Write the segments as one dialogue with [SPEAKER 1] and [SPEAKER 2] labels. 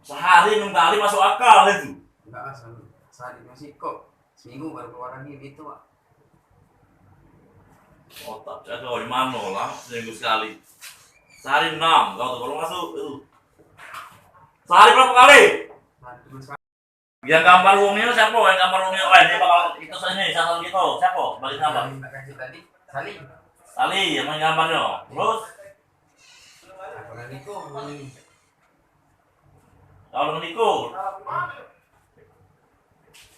[SPEAKER 1] Sehari 6 kali masuk akal itu.
[SPEAKER 2] Enggak lah, sehari masih kok. Seminggu baru keluar lagi gitu, Pak.
[SPEAKER 1] Otak saya kalau di mana lah, seminggu sekali. Sehari 6, kau tuh kalau masuk itu. Sehari berapa kali?
[SPEAKER 2] Sehari cuma sekali.
[SPEAKER 1] Yang gambar uangnya siapa? Yang gambar uangnya, ini bakal itu ini satu gitu. Siapa? Balik nama.
[SPEAKER 2] Mbak kasih tadi, Salim.
[SPEAKER 1] Sali yang main gambarnya. Terus
[SPEAKER 2] Apalagi Niko, ini.
[SPEAKER 1] kalau dengan Niko.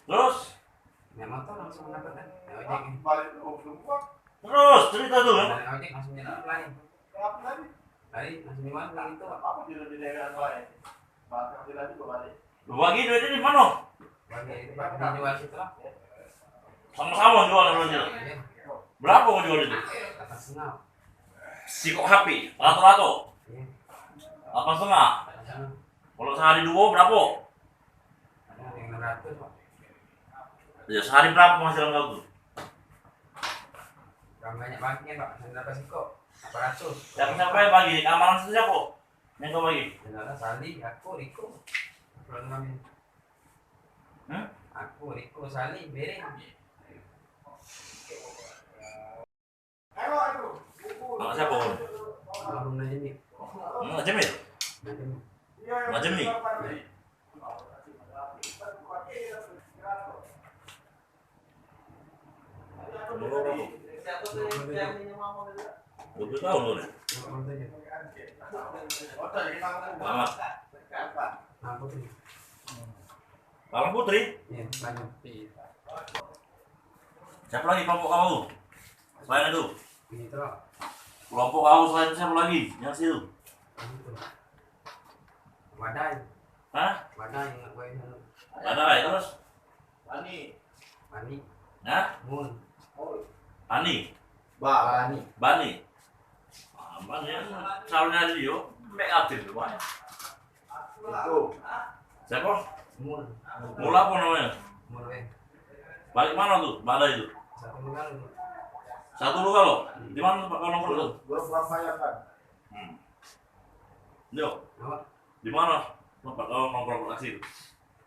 [SPEAKER 1] Terus
[SPEAKER 2] Naik motor langsung dapat kan? Naik ojek ini.
[SPEAKER 1] terus cerita tuh kan?
[SPEAKER 2] Naik ojek langsung jalan lain. Lari langsung di mana gitu, Pak.
[SPEAKER 1] Lu bagi duitnya di mana?
[SPEAKER 2] Bagi itu Pak, dijual situ lah.
[SPEAKER 1] Sama-sama jual orang aja.
[SPEAKER 2] Iya,
[SPEAKER 1] Berapa mau jual itu?
[SPEAKER 2] atas sengal.
[SPEAKER 1] Si kok HP, rata-rata.
[SPEAKER 2] Iya,
[SPEAKER 1] 8,5.
[SPEAKER 2] atas sengal.
[SPEAKER 1] Kalau sehari 2 berapa?
[SPEAKER 2] Ada yang 600, Pak.
[SPEAKER 1] Ya sehari berapa penghasilan kau tuh?
[SPEAKER 2] Kurang banyak bagian, Pak. Saya dapat sih kok. 800.
[SPEAKER 1] Siapa yang bagi? Keamanan itu siapa? Yang kau bagi?
[SPEAKER 2] Saudara Sali, aku, Riko. Belum kami. Aku, Riko, Sali, Bering.
[SPEAKER 1] Anak siapa kau?
[SPEAKER 2] Belum nanya nih.
[SPEAKER 1] Macam ni? Macam ni? Umur berapa? 20 tahun lu nih? Selamat. Palang Putri?
[SPEAKER 2] Iya, banyak.
[SPEAKER 1] Siapa lagi kelompok kamu? Selain itu?
[SPEAKER 2] Ini tuh, Pak.
[SPEAKER 1] Kelompok kamu selain siapa lagi? Yang situ?
[SPEAKER 2] Itu. Wadai.
[SPEAKER 1] Hah?
[SPEAKER 2] Wadai yang gue ini.
[SPEAKER 1] Ada terus?
[SPEAKER 2] Bani.
[SPEAKER 1] Hah?
[SPEAKER 2] Mun.
[SPEAKER 1] Ani?
[SPEAKER 2] Bani.
[SPEAKER 1] Bani? Bani yang salahnya dia, make aktif tuh banyak. Siapa?
[SPEAKER 2] Mun.
[SPEAKER 1] Mula apa namanya?
[SPEAKER 2] Mulai.
[SPEAKER 1] Balik mana tuh? Mana itu?
[SPEAKER 2] Satu bulan.
[SPEAKER 1] Satu luka lo? Di mana tempat kau nongkrong tuh? Yo,
[SPEAKER 2] Apa?
[SPEAKER 1] di mana tempat kau nongkrong aksi itu?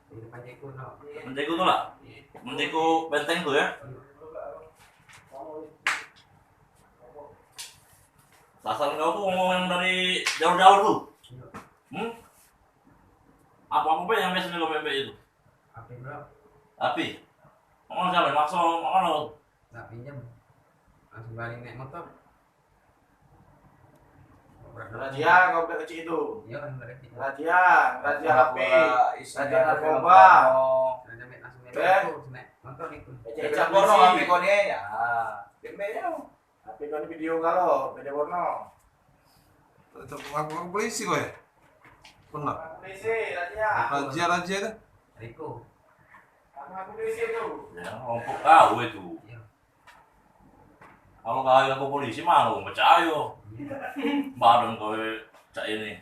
[SPEAKER 2] Di depan Jeko, no.
[SPEAKER 1] Menceku tuh lah? Menceku benteng tuh ya? Sasaran kau tuh ngomong yang dari jauh-jauh tuh? Hmm? Apa-apa yang biasanya kau pempek itu?
[SPEAKER 2] Api bro.
[SPEAKER 1] Api? Ngomong siapa? Maksa ngomong lo?
[SPEAKER 2] Nggak pinjam. Langsung balik naik motor.
[SPEAKER 3] Razia kau bilang kecil itu.
[SPEAKER 2] Iya kan balik.
[SPEAKER 3] Razia HP, razia narkoba.
[SPEAKER 2] Langsung naik
[SPEAKER 3] Eh?
[SPEAKER 2] motor. Naik motor itu.
[SPEAKER 3] Cecak porno HP kau ni ya. Dembel HP kau ni video kalau video porno.
[SPEAKER 4] Aku polisi kok ya? Pernah?
[SPEAKER 3] Polisi, razia.
[SPEAKER 4] Razia kan?
[SPEAKER 2] Riko.
[SPEAKER 3] Aku polisi tu.
[SPEAKER 1] Ya, kelompok kau itu.
[SPEAKER 2] Iya.
[SPEAKER 1] Kalau kau yang ke polisi mana? Kau percaya?
[SPEAKER 2] Iya.
[SPEAKER 1] Badan kau cak ini.